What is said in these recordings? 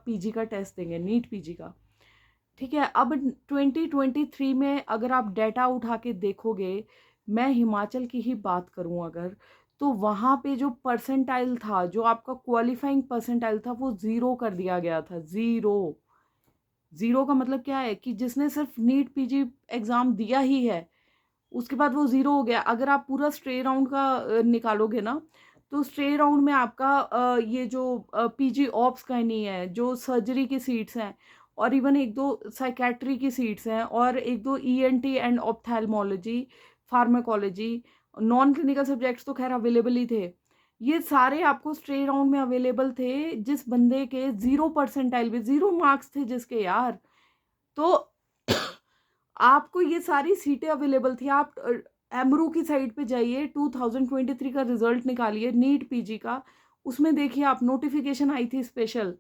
PG का test देंगे, NEET PG का। ठीक है, अब 2023 में अगर आप डेटा उठा के देखोगे, मैं हिमाचल की ही बात करूं अगर, तो वहाँ पे जो परसेंटाइल था, जो आपका क्वालिफाइंग परसेंटाइल था, वो 0 कर दिया गया था। 0। 0 का मतलब क्या है कि जिसने सिर्फ नीट पीजी एग्जाम दिया ही है, उसके बाद वो 0 हो गया। अगर आप पूरा स्ट्रे राउंड का निकालोगे ना, तो स्ट्रे राउंड में आपका ये जो पीजी ऑप्स का नहीं है, जो सर्जरी की सीट्स हैं, और इवन एक दो साइकेट्री की सीट्स हैं, और एक दो ENT and ophthalmology, pharmacology, non clinical subjects तो खैर अवेलेबल ही थे। ये सारे आपको स्ट्रे राउंड में अवेलेबल थे। जिस बंदे के 0 परसेंटाइल पे 0 मार्क्स थे जिसके यार, तो आपको ये सारी सीटें अवेलेबल थी। आप एमरू की साइट पे जाइए, 2023 का रिजल्ट निकालिए नीट पीजी का, उसमें देखिए आप, नोटिफिकेशन आई थी स्पेशल।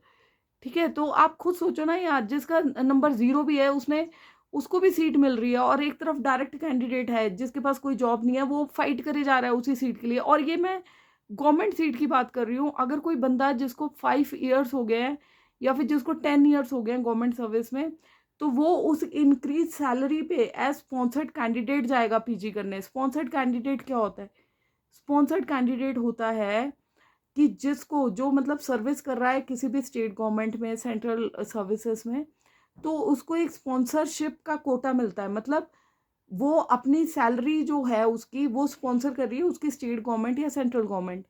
ठीक है, तो आप खुद सोचो ना यार, जिसका नंबर 0 भी है, उसने उसको भी सीट मिल रही है, और एक तरफ डायरेक्ट कैंडिडेट है जिसके पास कोई जॉब नहीं है, वो फाइट करे जा रहा है उसी सीट के लिए। और ये मैं गवर्नमेंट सीट की बात कर रही हूँ। अगर कोई बंदा जिसको 5 ईयर्स हो गए हैं, या फिर जिसको 10 ईयर्स हो गए हैं गवर्नमेंट सर्विस में, तो वो उस इंक्रीज सैलरी पे एज स्पॉन्सर्ड कैंडिडेट जाएगा पीजी करने। स्पॉन्सर्ड कैंडिडेट क्या होता है? स्पॉन्सर्ड कैंडिडेट होता है कि जिसको, जो मतलब सर्विस कर रहा है किसी भी स्टेट गवर्नमेंट में, सेंट्रल सर्विसेज में, तो उसको एक स्पॉन्सरशिप का कोटा मिलता है। मतलब वो अपनी सैलरी जो है उसकी, वो स्पॉन्सर कर रही है उसकी स्टेट गवर्नमेंट या सेंट्रल गवर्नमेंट,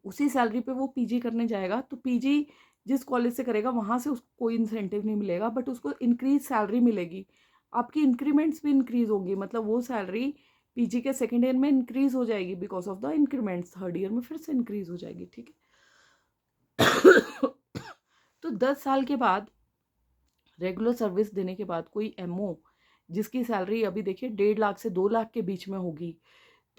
उसी सैलरी पे वो पीजी करने जाएगा। तो पीजी जिस कॉलेज से करेगा वहाँ से उसको कोई इंसेंटिव नहीं मिलेगा, बट उसको इंक्रीज सैलरी मिलेगी। आपकी इंक्रीमेंट्स भी इंक्रीज होंगी, मतलब वो सैलरी पीजी के सेकेंड ईयर में इंक्रीज हो जाएगी because of the increments, third year में फिर से इंक्रीज हो जाएगी। ठीक है। तो 10 साल के बाद, रेगुलर सर्विस देने के बाद, कोई एमओ जिसकी सैलरी अभी देखिए 1.5 लाख से 2 लाख के बीच में होगी,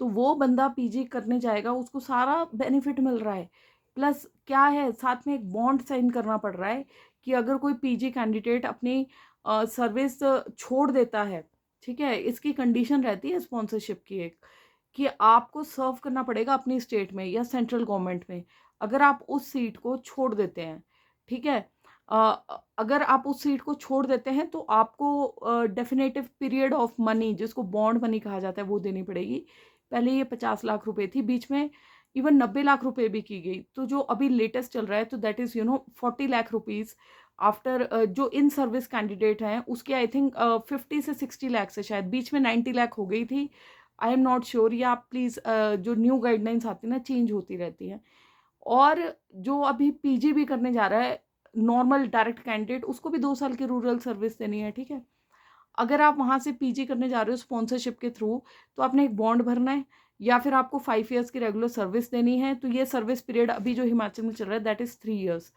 तो वो बंदा पीजी करने जाएगा, उसको सारा बेनिफिट मिल रहा है। प्लस क्या है, साथ में एक बॉन्ड साइन करना पड़ रहा है कि अगर कोई पीजी कैंडिडेट अपनी सर्विस छोड़ देता है, ठीक है, इसकी कंडीशन रहती है स्पॉन्सरशिप की एक, कि आपको सर्व करना पड़ेगा अपनी स्टेट में या सेंट्रल गवर्नमेंट में। अगर आप उस सीट को छोड़ देते हैं, ठीक है, अगर आप उस सीट को छोड़ देते हैं, तो आपको डेफिनेटिव पीरियड ऑफ मनी, जिसको बॉन्ड मनी कहा जाता है, वो देनी पड़ेगी। पहले ये 50 लाख रुपए थी, बीच में इवन 90 लाख रुपए भी की गई। तो जो अभी लेटेस्ट चल रहा है, तो that is 40 lakh rupees after, जो इन सर्विस कैंडिडेट हैं उसके आई थिंक 50 से 60 लाख से, शायद बीच में 90 लाख हो गई थी। आई एम नॉट श्योर, या आप प्लीज़, जो न्यू गाइडलाइंस आती है ना, चेंज होती रहती हैं। और जो अभी पीजी भी करने जा रहा है नॉर्मल डायरेक्ट कैंडिडेट, उसको भी 2 साल की रूरल सर्विस देनी है। ठीक है, अगर आप वहाँ से पीजी करने जा रहे हो स्पॉन्सरशिप के थ्रू, तो आपने एक बॉन्ड भरना है, या फिर आपको 5 ईयर्स की रेगुलर सर्विस देनी है। तो ये सर्विस पीरियड अभी जो हिमाचल में चल रहा है, दैट इज़ 3 ईयर्स।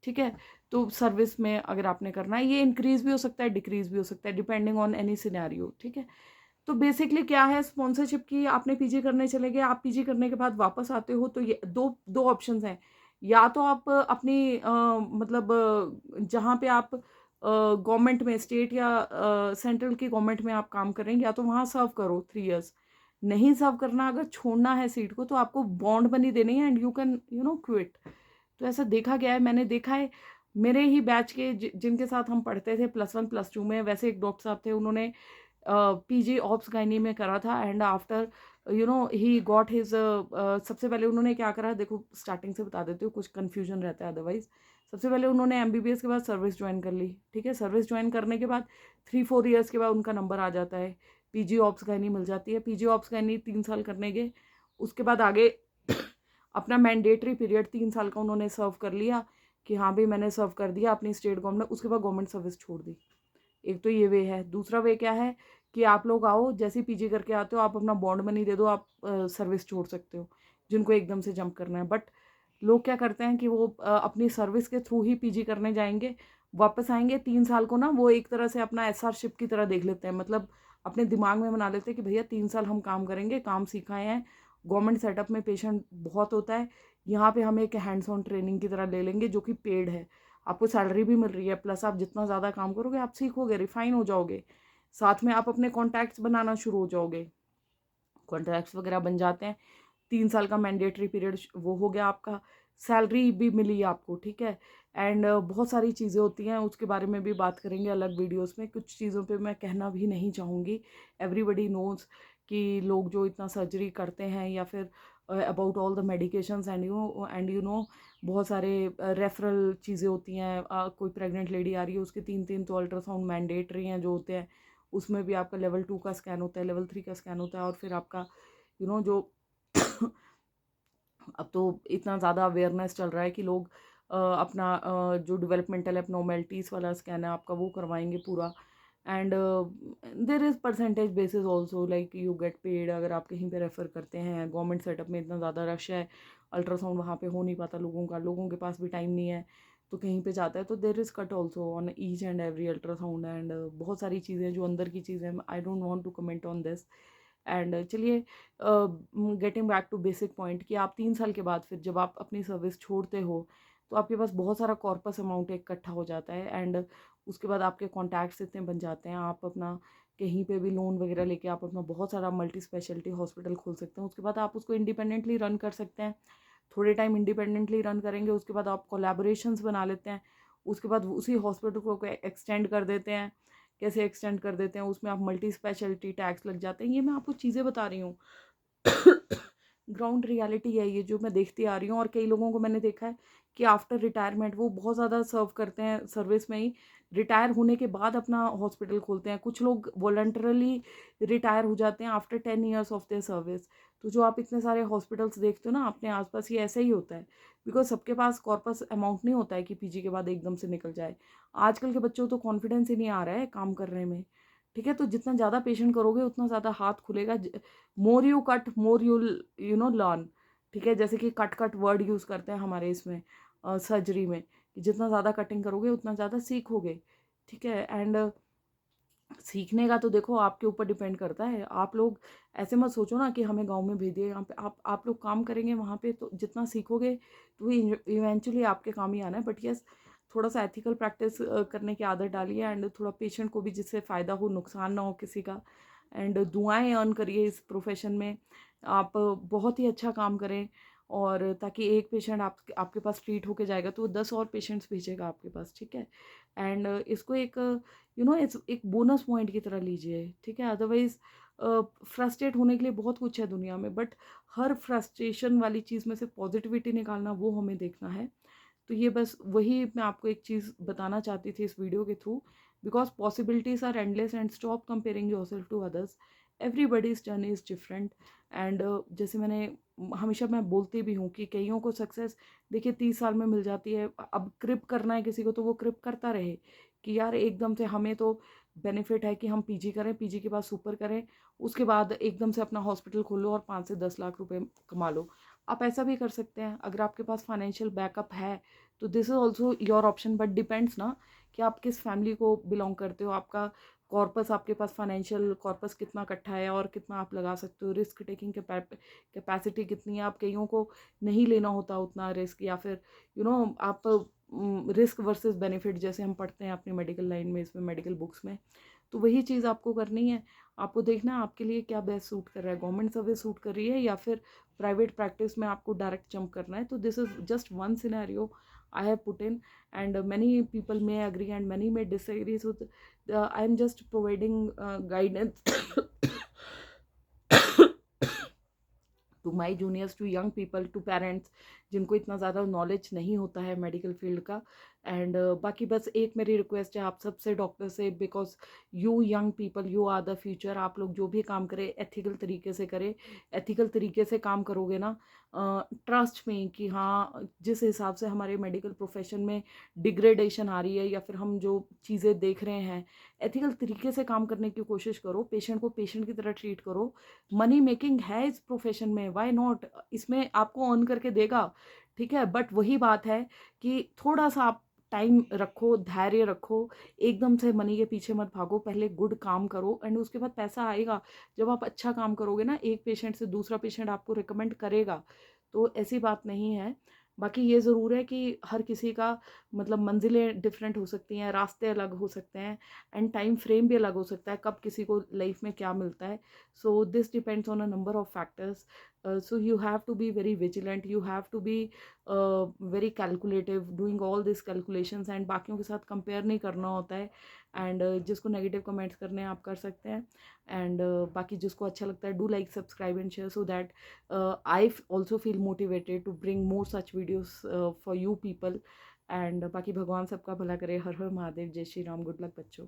ठीक है, तो सर्विस में अगर आपने करना है, ये इंक्रीज भी हो सकता है, डिक्रीज भी हो सकता है, डिपेंडिंग ऑन एनी सिनेरियो। ठीक है, तो बेसिकली क्या है, स्पॉन्सरशिप की, आपने पीजी करने चले गए, आप पीजी करने के बाद वापस आते हो, तो ये दो दो ऑप्शंस हैं। या तो आप अपनी मतलब जहाँ पे आप गवर्नमेंट में, स्टेट या सेंट्रल की गवर्नमेंट में आप काम करें, या तो वहाँ सर्व करो 3 ईयर्स। नहीं सर्व करना, अगर छोड़ना है सीट को, तो आपको बॉन्ड मनी देनी है एंड यू कैन क्विट। तो ऐसा देखा गया है, मैंने देखा है। मेरे ही बैच के जिनके साथ हम पढ़ते थे +1 +2 में, वैसे एक डॉक्टर साहब थे, उन्होंने पीजी ऑप्स गायनी में करा था, and after he got his, सबसे पहले उन्होंने क्या करा, देखो स्टार्टिंग से बता देती हूँ, कुछ कन्फ्यूजन रहता है अदरवाइज। सबसे पहले उन्होंने एमबीबीएस के बाद सर्विस ज्वाइन कर ली। ठीक है, सर्विस ज्वाइन करने के बाद 3-4 ईयर्स के बाद उनका नंबर आ जाता है, पीजी ऑप्स गायनी मिल जाती है। पीजी ऑप्स गायनी 3 साल करने के, उसके बाद आगे अपना मैंडेटरी पीरियड 3 साल का उन्होंने सर्व कर लिया, कि हाँ भाई मैंने सर्व कर दिया अपनी स्टेट गवर्नमेंट, उसके बाद गवर्नमेंट सर्विस छोड़ दी। एक तो ये वे है। दूसरा वे क्या है कि आप लोग आओ, जैसे पीजी करके आते हो, आप अपना बॉन्ड मनी दे दो, आप सर्विस छोड़ सकते हो, जिनको एकदम से जंप करना है। बट लोग क्या करते हैं कि वो अपनी सर्विस के थ्रू ही पीजी करने जाएंगे, वापस आएंगे 3 साल को ना, वो एक तरह से अपना एसआरशिप की तरह देख लेते हैं। मतलब अपने दिमाग में बना लेते हैं कि भैया 3 साल हम काम करेंगे, काम सिखाए हैं, गवर्नमेंट सेटअप में पेशेंट बहुत होता है, यहाँ पे हम एक हैंड्स ऑन ट्रेनिंग की तरह ले लेंगे, जो कि पेड है, आपको सैलरी भी मिल रही है, प्लस आप जितना ज़्यादा काम करोगे आप सीखोगे, रिफाइन हो जाओगे, साथ में आप अपने कॉन्टैक्ट्स बनाना शुरू हो जाओगे, कॉन्टैक्ट्स वगैरह बन जाते हैं। 3 साल का मैंडेटरी पीरियड वो हो गया आपका। सैलरी भी मिली आपको, ठीक है। एंड बहुत सारी चीज़ें होती हैं, उसके बारे में भी बात करेंगे अलग वीडियोस में। कुछ चीज़ों पे मैं कहना भी नहीं चाहूँगी। एवरीबडी नोज़ कि लोग जो इतना सर्जरी करते हैं, या फिर about all the medications, and you know बहुत सारे रेफरल चीज़ें होती हैं। कोई प्रेग्नेंट लेडी आ रही है, उसके 3 तो अल्ट्रासाउंड मैंडेटरी हैं जो होते हैं, उसमें भी आपका लेवल 2 का स्कैन होता है, लेवल 3 का स्कैन होता है, और फिर आपका जो अब तो इतना ज़्यादा अवेयरनेस चल रहा है कि लोग अपना जो डेवलपमेंटल एबनॉर्मेलिटीज़ वाला स्कैन है आपका, वो करवाएंगे पूरा। And there is percentage basis also, like you get paid अगर आप कहीं पे रेफ़र करते हैं। गवर्नमेंट सेटअप में इतना ज़्यादा रश है, अल्ट्रासाउंड वहाँ पे हो नहीं पाता लोगों के पास भी टाइम नहीं है, तो कहीं पे जाता है तो there is cut also on each and every ultrasound. And बहुत सारी चीज़ें जो अंदर की चीज़ें, I don't want to comment on this. And चलिए, getting back to basic point, कि आप 3 साल के बाद फिर जब आप अपनी सर्विस छोड़ते हो, तो आपके पास बहुत सारा कॉर्पस अमाउंट इकट्ठा हो जाता है। एंड उसके बाद आपके कॉन्टैक्ट्स इतने बन जाते हैं, आप अपना कहीं पे भी लोन वगैरह लेके आप अपना बहुत सारा मल्टी स्पेशलिटी हॉस्पिटल खोल सकते हैं। उसके बाद आप उसको इंडिपेंडेंटली रन कर सकते हैं। थोड़े टाइम इंडिपेंडेंटली रन करेंगे, उसके बाद आप कोलैबोरेशंस बना लेते हैं। उसके बाद उसी हॉस्पिटल को एक्सटेंड कर देते हैं। कैसे एक्सटेंड कर देते हैं, उसमें आप मल्टी स्पेशलिटी टैग्स लग जाते हैं। ये मैं आपको चीज़ें बता रही हूँ। ग्राउंड रियलिटी है ये, जो मैं देखती आ रही हूँ। और कई लोगों को मैंने देखा है कि आफ्टर रिटायरमेंट वो बहुत ज़्यादा सर्व करते हैं सर्विस में ही, रिटायर होने के बाद अपना हॉस्पिटल खोलते हैं। कुछ लोग वॉलंटरली रिटायर हो जाते हैं after 10 years of their service. तो जो आप इतने सारे हॉस्पिटल्स देखते हो ना अपने आसपास, ये ऐसा ही होता है। बिकॉज सबके पास कॉर्पस अमाउंट नहीं होता है कि पीजी के बाद एकदम से निकल जाए। आजकल के बच्चों तो कॉन्फिडेंस ही नहीं आ रहा है काम करने में, ठीक है। तो जितना ज़्यादा पेशेंट करोगे उतना ज़्यादा हाथ खुलेगा। More you cut more you learn, ठीक है। जैसे कि कट कट वर्ड यूज़ करते हैं हमारे इसमें सर्जरी में, कि जितना ज़्यादा कटिंग करोगे उतना ज़्यादा सीखोगे, ठीक है। एंड सीखने का तो देखो आपके ऊपर डिपेंड करता है। आप लोग ऐसे मत सोचो ना कि हमें गाँव में भेज दिए, यहाँ पे आप लोग काम करेंगे वहाँ पे, तो जितना सीखोगे तो इवेंचुअली आपके काम ही आना है। बट यस, थोड़ा सा एथिकल प्रैक्टिस करने की आदत डालिए, एंड थोड़ा पेशेंट को भी जिससे फ़ायदा हो, नुकसान ना हो किसी का। एंड दुआएं अर्न करिए इस प्रोफेशन में। आप बहुत ही अच्छा काम करें, और ताकि एक पेशेंट आपके पास ट्रीट होके जाएगा तो वो 10 और पेशेंट्स भेजेगा आपके पास, ठीक है। एंड इसको एक एक बोनस पॉइंट की तरह लीजिए, ठीक है। अदरवाइज फ्रस्ट्रेट होने के लिए बहुत कुछ है दुनिया में, बट हर फ्रस्ट्रेशन वाली चीज़ में से पॉजिटिविटी निकालना, वो हमें देखना है। तो ये बस वही मैं आपको एक चीज़ बताना चाहती थी इस वीडियो के through. Because possibilities are endless, and stop comparing yourself to others. Everybody's journey is different. And जैसे हमेशा मैं बोलती भी हूँ कि कईयों को सक्सेस देखिए 30 साल में मिल जाती है। अब क्रिप करना है किसी को तो वो क्रिप करता रहे, कि यार एकदम से हमें तो बेनिफिट है कि हम पीजी करें, पीजी के बाद सुपर करें, उसके बाद एकदम से अपना हॉस्पिटल खोलो और 5 से 10 लाख रुपए कमा लो। आप ऐसा भी कर सकते हैं अगर आपके पास फाइनेंशियल बैकअप है, तो this is also your option. But depends ना कि आप किस फैमिली को बिलोंग करते हो, आपका कॉर्पस, आपके पास फाइनेंशियल कॉर्पस कितना इकट्ठा है और कितना आप लगा सकते हो, रिस्क टेकिंग कैपेसिटी कितनी है। आप कईयों को नहीं लेना होता उतना रिस्क, या फिर आप रिस्क वर्सेस बेनिफिट जैसे हम पढ़ते हैं अपनी मेडिकल लाइन में, इसमें मेडिकल बुक्स में। तो वही चीज़ आपको करनी है। आपको देखना है आपके लिए क्या बेस्ट सूट कर रहा है, गवर्नमेंट सर्विस सूट कर रही है या फिर प्राइवेट प्रैक्टिस में आपको डायरेक्ट जंप करना है। तो this is just one scenario I have put in, and many people may agree and many may disagree. So I am just providing guidance to my juniors, to young people, to parents जिनको इतना ज़्यादा knowledge नहीं होता है medical field का। And बाकी बस एक मेरी रिक्वेस्ट है आप सबसे, डॉक्टर से, because you young people, you are the future. आप लोग जो भी काम करें एथिकल तरीके से करें। एथिकल तरीके से काम करोगे ना, ट्रस्ट में कि हाँ, जिस हिसाब से हमारे मेडिकल प्रोफेशन में डिग्रेडेशन आ रही है, या फिर हम जो चीज़ें देख रहे हैं, एथिकल तरीके से काम करने की कोशिश करो। पेशेंट को पेशेंट की तरह ट्रीट करो। मनी मेकिंग है इस प्रोफेशन में, व्हाई नॉट, इसमें आपको अर्न करके देगा, ठीक है। बट वही बात है कि थोड़ा सा आप टाइम रखो, धैर्य रखो, एकदम से मनी के पीछे मत भागो, पहले गुड काम करो एंड उसके बाद पैसा आएगा। जब आप अच्छा काम करोगे ना, एक पेशेंट से दूसरा पेशेंट आपको रिकमेंड करेगा। तो ऐसी बात नहीं है। बाकी ये ज़रूर है कि हर किसी का मतलब मंजिलें डिफरेंट हो सकती हैं, रास्ते अलग हो सकते हैं, एंड टाइम फ्रेम भी अलग हो सकता है, कब किसी को लाइफ में क्या मिलता है। So this depends on a number of factors. So you have to be very vigilant, you have to be very calculative, doing all these calculations, and बाकियों के साथ compare नहीं करना होता है. And जिसको negative comments करने हैं आप कर सकते हैं. And बाकी जिसको अच्छा लगता है, do like, subscribe and share, so that I also feel motivated to bring more such videos for you people. And बाकी भगवान सबका भला करे. हर हर महादेव. जय श्री राम. गुड लक बच्चों.